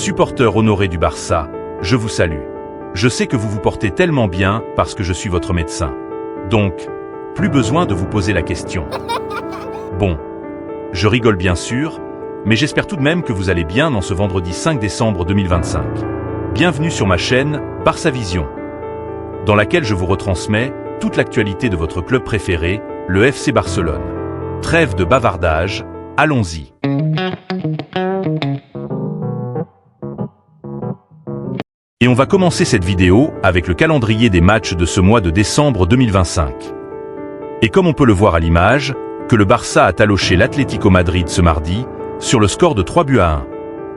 Supporteurs honorés du Barça, je vous salue. Je sais que vous vous portez tellement bien parce que je suis votre médecin. Donc, plus besoin de vous poser la question. Bon, je rigole bien sûr, mais j'espère tout de même que vous allez bien en ce vendredi 5 décembre 2025. Bienvenue sur ma chaîne Barça Vision, dans laquelle je vous retransmets toute l'actualité de votre club préféré, le FC Barcelone. Trêve de bavardage, allons-y. Et on va commencer cette vidéo avec le calendrier des matchs de ce mois de décembre 2025. Et comme on peut le voir à l'image, que le Barça a taloché l'Atlético Madrid ce mardi, sur le score de 3-1.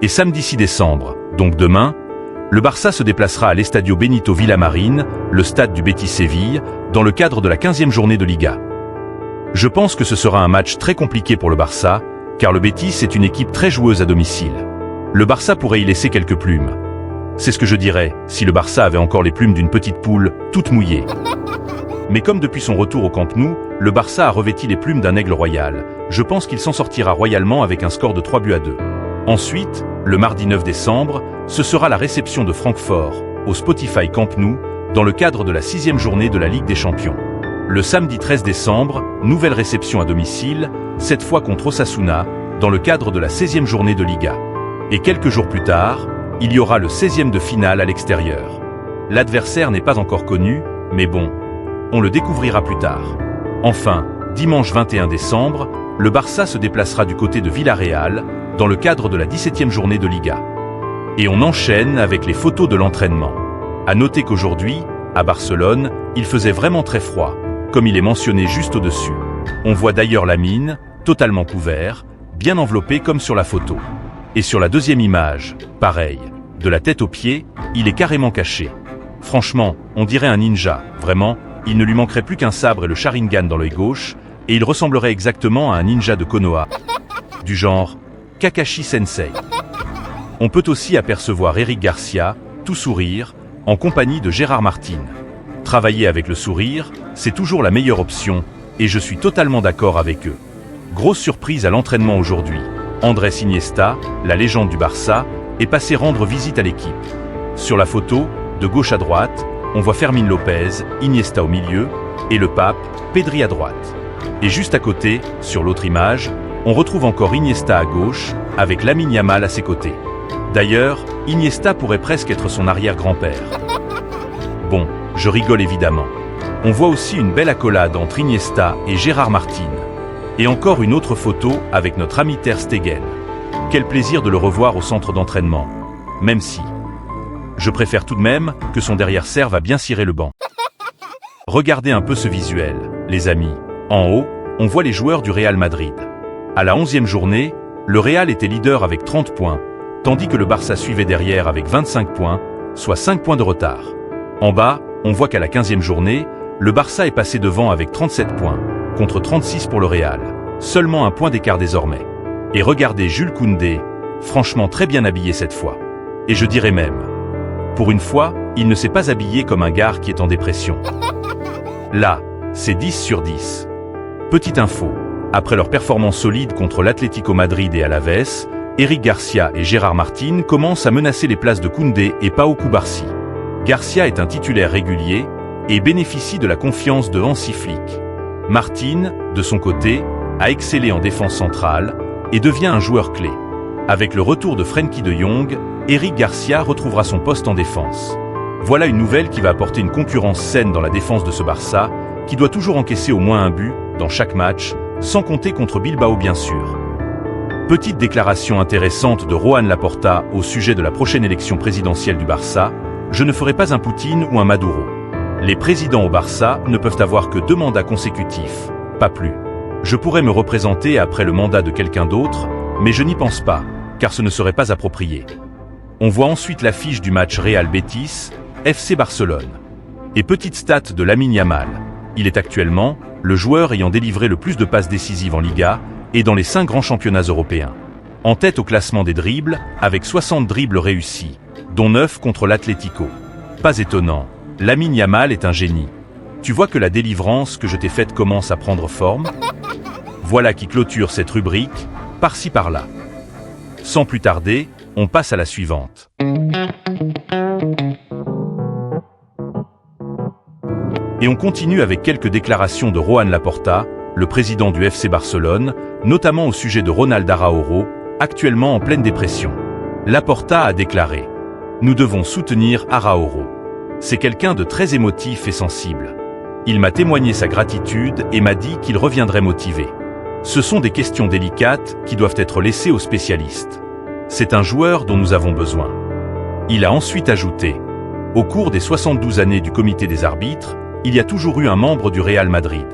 Et samedi 6 décembre, donc demain, le Barça se déplacera à l'Estadio Benito Villamarín, le stade du Betis Séville, dans le cadre de la 15e journée de Liga. Je pense que ce sera un match très compliqué pour le Barça, car le Betis est une équipe très joueuse à domicile. Le Barça pourrait y laisser quelques plumes. C'est ce que je dirais, si le Barça avait encore les plumes d'une petite poule, toute mouillée. Mais comme depuis son retour au Camp Nou, le Barça a revêti les plumes d'un aigle royal, je pense qu'il s'en sortira royalement avec un score de 3-2. Ensuite, le mardi 9 décembre, ce sera la réception de Francfort, au Spotify Camp Nou, dans le cadre de la 6e journée de la Ligue des Champions. Le samedi 13 décembre, nouvelle réception à domicile, cette fois contre Osasuna, dans le cadre de la 16e journée de Liga. Et quelques jours plus tard, il y aura le 16e de finale à l'extérieur. L'adversaire n'est pas encore connu, mais bon, on le découvrira plus tard. Enfin, dimanche 21 décembre, le Barça se déplacera du côté de Villarreal, dans le cadre de la 17e journée de Liga. Et on enchaîne avec les photos de l'entraînement. À noter qu'aujourd'hui, à Barcelone, il faisait vraiment très froid, comme il est mentionné juste au-dessus. On voit d'ailleurs Lamine, totalement couvert, bien enveloppé comme sur la photo. Et sur la deuxième image, pareil, de la tête aux pieds, il est carrément caché. Franchement, on dirait un ninja, vraiment, il ne lui manquerait plus qu'un sabre et le Sharingan dans l'œil gauche, et il ressemblerait exactement à un ninja de Konoha, du genre Kakashi Sensei. On peut aussi apercevoir Eric Garcia, tout sourire, en compagnie de Gérard Martin. Travailler avec le sourire, c'est toujours la meilleure option, et je suis totalement d'accord avec eux. Grosse surprise à l'entraînement aujourd'hui. Andrés Iniesta, la légende du Barça, est passé rendre visite à l'équipe. Sur la photo, de gauche à droite, on voit Fermín López, Iniesta au milieu, et le pape, Pedri à droite. Et juste à côté, sur l'autre image, on retrouve encore Iniesta à gauche, avec Lamine Yamal à ses côtés. D'ailleurs, Iniesta pourrait presque être son arrière-grand-père. Bon, je rigole évidemment. On voit aussi une belle accolade entre Iniesta et Gérard Martin. Et encore une autre photo avec notre ami Ter Stegen. Quel plaisir de le revoir au centre d'entraînement. Même si, je préfère tout de même que son derrière serve à bien cirer le banc. Regardez un peu ce visuel, les amis. En haut, on voit les joueurs du Real Madrid. À la 11e journée, le Real était leader avec 30 points, tandis que le Barça suivait derrière avec 25 points, soit 5 points de retard. En bas, on voit qu'à la 15e journée, le Barça est passé devant avec 37 points, contre 36 pour le Real. Seulement un point d'écart désormais. Et regardez Jules Koundé, franchement très bien habillé cette fois. Et je dirais même, pour une fois, il ne s'est pas habillé comme un gars qui est en dépression. Là, c'est 10 sur 10. Petite info, après leur performance solide contre l'Atlético Madrid et Alavés, Eric Garcia et Gérard Martin commencent à menacer les places de Koundé et Pau Cubarsí. Garcia est un titulaire régulier et bénéficie de la confiance de Hansi Flick. Martin, de son côté, a excellé en défense centrale et devient un joueur clé. Avec le retour de Frenkie de Jong, Eric Garcia retrouvera son poste en défense. Voilà une nouvelle qui va apporter une concurrence saine dans la défense de ce Barça, qui doit toujours encaisser au moins un but dans chaque match, sans compter contre Bilbao bien sûr. Petite déclaration intéressante de Joan Laporta au sujet de la prochaine élection présidentielle du Barça, je ne ferai pas un Poutine ou un Maduro. Les présidents au Barça ne peuvent avoir que 2 mandats consécutifs, pas plus. Je pourrais me représenter après le mandat de quelqu'un d'autre, mais je n'y pense pas, car ce ne serait pas approprié. On voit ensuite l'affiche du match Real Betis, FC Barcelone. Et petite stat de Lamine Yamal, il est actuellement le joueur ayant délivré le plus de passes décisives en Liga et dans les 5 grands championnats européens. En tête au classement des dribbles, avec 60 dribbles réussis, dont 9 contre l'Atlético. Pas étonnant, Lamine Yamal est un génie. Tu vois que la délivrance que je t'ai faite commence à prendre forme? Voilà qui clôture cette rubrique, par-ci par-là. Sans plus tarder, On passe à la suivante. Et on continue avec quelques déclarations de Joan Laporta, le président du FC Barcelone, notamment au sujet de Ronald Araújo, actuellement en pleine dépression. Laporta a déclaré « Nous devons soutenir Araújo. C'est quelqu'un de très émotif et sensible. Il m'a témoigné sa gratitude et m'a dit qu'il reviendrait motivé. Ce sont des questions délicates qui doivent être laissées aux spécialistes. C'est un joueur dont nous avons besoin. » Il a ensuite ajouté « Au cours des 72 années du comité des arbitres, il y a toujours eu un membre du Real Madrid.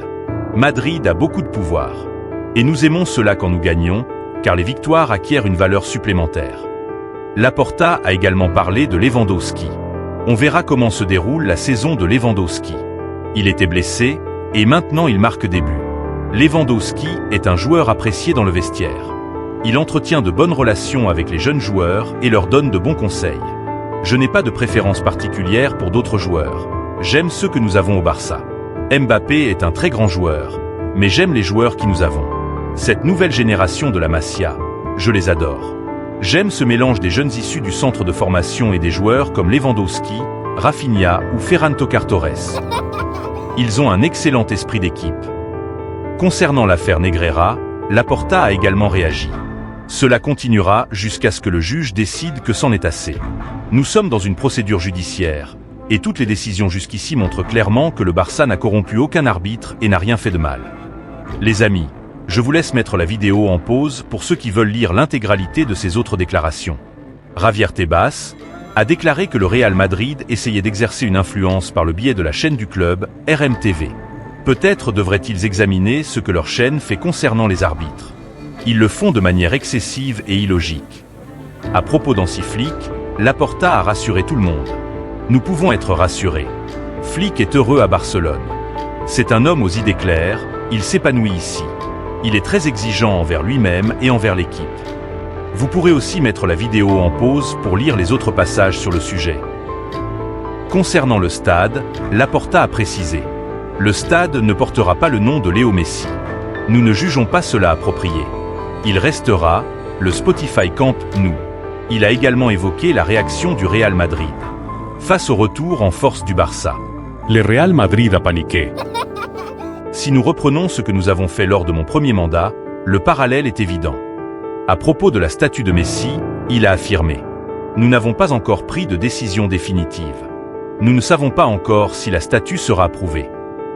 Madrid a beaucoup de pouvoir. Et nous aimons cela quand nous gagnons, car les victoires acquièrent une valeur supplémentaire. » Laporta a également parlé de Lewandowski. On verra comment se déroule la saison de Lewandowski. Il était blessé, et maintenant il marque des buts. Lewandowski est un joueur apprécié dans le vestiaire. Il entretient de bonnes relations avec les jeunes joueurs et leur donne de bons conseils. Je n'ai pas de préférence particulière pour d'autres joueurs. J'aime ceux que nous avons au Barça. Mbappé est un très grand joueur, mais j'aime les joueurs qui nous avons. Cette nouvelle génération de la Masia, je les adore. J'aime ce mélange des jeunes issus du centre de formation et des joueurs comme Lewandowski, Rafinha ou Ferran Torres. Ils ont un excellent esprit d'équipe. Concernant l'affaire Negreira, Laporta a également réagi. Cela continuera jusqu'à ce que le juge décide que c'en est assez. Nous sommes dans une procédure judiciaire, et toutes les décisions jusqu'ici montrent clairement que le Barça n'a corrompu aucun arbitre et n'a rien fait de mal. Les amis, je vous laisse mettre la vidéo en pause pour ceux qui veulent lire l'intégralité de ces autres déclarations. Javier Tebas a déclaré que le Real Madrid essayait d'exercer une influence par le biais de la chaîne du club, RMTV. Peut-être devraient-ils examiner ce que leur chaîne fait concernant les arbitres. Ils le font de manière excessive et illogique. À propos d'Hansi Flick, Laporta a rassuré tout le monde. Nous pouvons être rassurés. Flick est heureux à Barcelone. C'est un homme aux idées claires, il s'épanouit ici. Il est très exigeant envers lui-même et envers l'équipe. Vous pourrez aussi mettre la vidéo en pause pour lire les autres passages sur le sujet. Concernant le stade, Laporta a précisé « Le stade ne portera pas le nom de Léo Messi. Nous ne jugeons pas cela approprié. Il restera le Spotify Camp Nou. » Il a également évoqué la réaction du Real Madrid face au retour en force du Barça. Le Real Madrid a paniqué. Si nous reprenons ce que nous avons fait lors de mon premier mandat, le parallèle est évident. À propos de la statue de Messi, il a affirmé « Nous n'avons pas encore pris de décision définitive. Nous ne savons pas encore si la statue sera approuvée.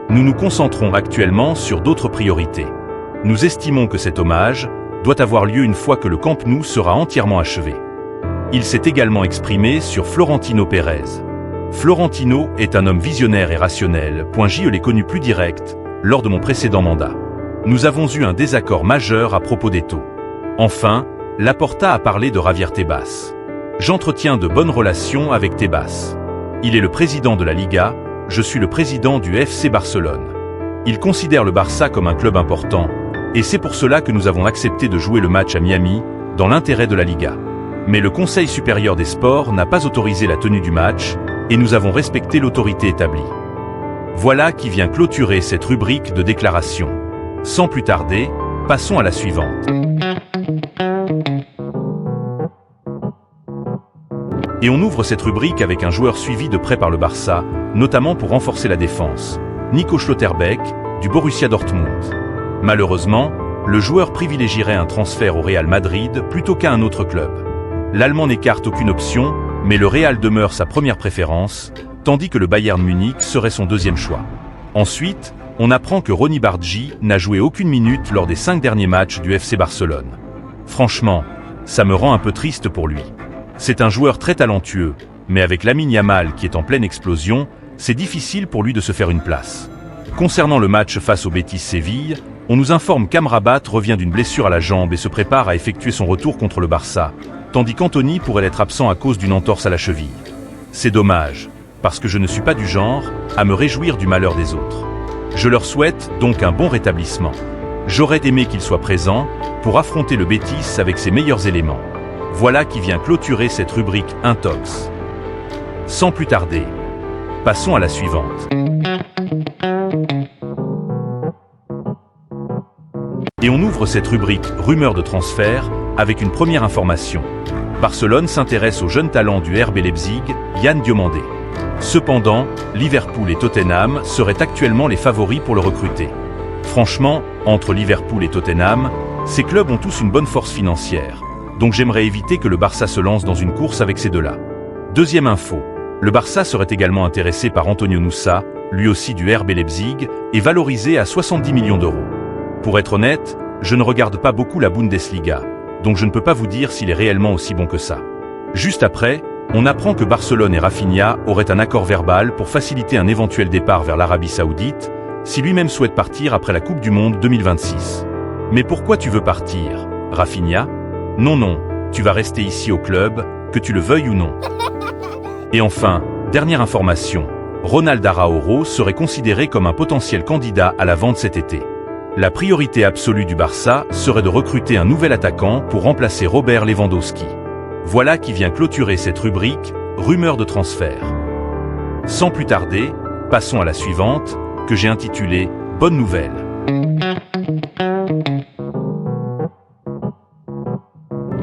Nous nous concentrons actuellement sur d'autres priorités. Nous estimons que cet hommage doit avoir lieu une fois que le Camp Nou sera entièrement achevé. » Il s'est également exprimé sur Florentino Pérez. Florentino est un homme visionnaire et rationnel. Je l'ai connu plus direct lors de mon précédent mandat. Nous avons eu un désaccord majeur à propos des taux. Enfin, Laporta a parlé de Javier Tebas. J'entretiens de bonnes relations avec Tebas. Il est le président de la Liga, je suis le président du FC Barcelone. Il considère le Barça comme un club important, et c'est pour cela que nous avons accepté de jouer le match à Miami, dans l'intérêt de la Liga. Mais le Conseil supérieur des sports n'a pas autorisé la tenue du match, et nous avons respecté l'autorité établie. Voilà qui vient clôturer cette rubrique de déclaration. Sans plus tarder, passons à la suivante. Et on ouvre cette rubrique avec un joueur suivi de près par le Barça, notamment pour renforcer la défense, Nico Schlotterbeck, du Borussia Dortmund. Malheureusement, le joueur privilégierait un transfert au Real Madrid plutôt qu'à un autre club. L'Allemand n'écarte aucune option, mais le Real demeure sa première préférence, tandis que le Bayern Munich serait son deuxième choix. Ensuite, on apprend que Ronny Bardghji n'a joué aucune minute lors des 5 derniers matchs du FC Barcelone. Franchement, ça me rend un peu triste pour lui. C'est un joueur très talentueux, mais avec Lamine Yamal qui est en pleine explosion, c'est difficile pour lui de se faire une place. Concernant le match face au Betis Séville, on nous informe qu'Amrabat revient d'une blessure à la jambe et se prépare à effectuer son retour contre le Barça, tandis qu'Anthony pourrait être absent à cause d'une entorse à la cheville. C'est dommage, parce que je ne suis pas du genre à me réjouir du malheur des autres. Je leur souhaite donc un bon rétablissement. J'aurais aimé qu'il soit présent pour affronter le Betis avec ses meilleurs éléments. Voilà qui vient clôturer cette rubrique Intox. Sans plus tarder, passons à la suivante. Et on ouvre cette rubrique Rumeurs de transfert avec une première information. Barcelone s'intéresse au jeune talent du RB Leipzig, Yann Diomandé. Cependant, Liverpool et Tottenham seraient actuellement les favoris pour le recruter. Franchement, entre Liverpool et Tottenham, ces clubs ont tous une bonne force financière. Donc j'aimerais éviter que le Barça se lance dans une course avec ces deux-là. Deuxième info, le Barça serait également intéressé par Antonio Nusa, lui aussi du RB Leipzig, et valorisé à 70 millions d'euros. Pour être honnête, je ne regarde pas beaucoup la Bundesliga, donc je ne peux pas vous dire s'il est réellement aussi bon que ça. Juste après, on apprend que Barcelone et Rafinha auraient un accord verbal pour faciliter un éventuel départ vers l'Arabie Saoudite, si lui-même souhaite partir après la Coupe du Monde 2026. Mais pourquoi tu veux partir, Rafinha? Non, tu vas rester ici au club, que tu le veuilles ou non. Et enfin, dernière information, Ronald Araujo serait considéré comme un potentiel candidat à la vente cet été. La priorité absolue du Barça serait de recruter un nouvel attaquant pour remplacer Robert Lewandowski. Voilà qui vient clôturer cette rubrique « Rumeurs de transfert ». Sans plus tarder, passons à la suivante, que j'ai intitulée « Bonne nouvelle ».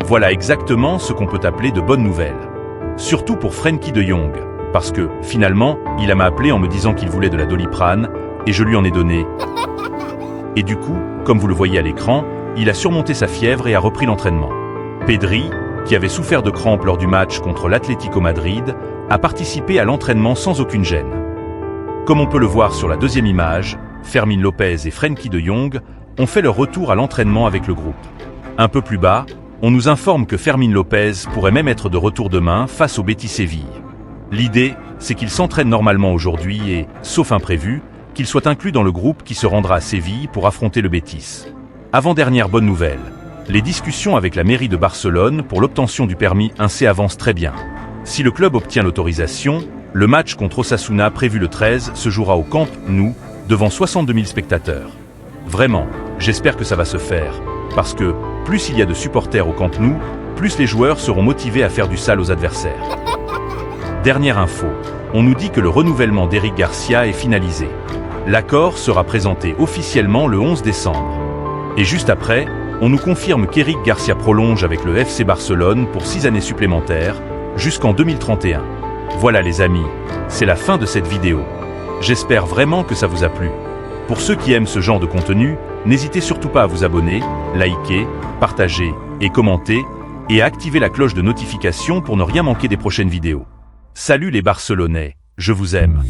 Voilà exactement ce qu'on peut appeler de bonnes nouvelles. Surtout pour Frenkie de Jong, parce que, finalement, il m'a appelé en me disant qu'il voulait de la Doliprane, et je lui en ai donné. Et du coup, comme vous le voyez à l'écran, il a surmonté sa fièvre et a repris l'entraînement. Pedri, qui avait souffert de crampes lors du match contre l'Atlético Madrid, a participé à l'entraînement sans aucune gêne. Comme on peut le voir sur la deuxième image, Fermín López et Frenkie de Jong ont fait leur retour à l'entraînement avec le groupe. Un peu plus bas, on nous informe que Fermín López pourrait même être de retour demain face au Betis Séville. L'idée, c'est qu'il s'entraîne normalement aujourd'hui et, sauf imprévu, qu'il soit inclus dans le groupe qui se rendra à Séville pour affronter le Betis. Avant-dernière bonne nouvelle, les discussions avec la mairie de Barcelone pour l'obtention du permis 1C avancent très bien. Si le club obtient l'autorisation, le match contre Osasuna prévu le 13 se jouera au Camp Nou, devant 62 000 spectateurs. Vraiment, j'espère que ça va se faire, parce que plus il y a de supporters au Camp Nou, plus les joueurs seront motivés à faire du sale aux adversaires. Dernière info, on nous dit que le renouvellement d'Eric Garcia est finalisé. L'accord sera présenté officiellement le 11 décembre. Et juste après, on nous confirme qu'Eric Garcia prolonge avec le FC Barcelone pour 6 années supplémentaires, jusqu'en 2031. Voilà les amis, c'est la fin de cette vidéo. J'espère vraiment que ça vous a plu. Pour ceux qui aiment ce genre de contenu, n'hésitez surtout pas à vous abonner, liker, partager et commenter, et à activer la cloche de notification pour ne rien manquer des prochaines vidéos. Salut les Barcelonais, je vous aime.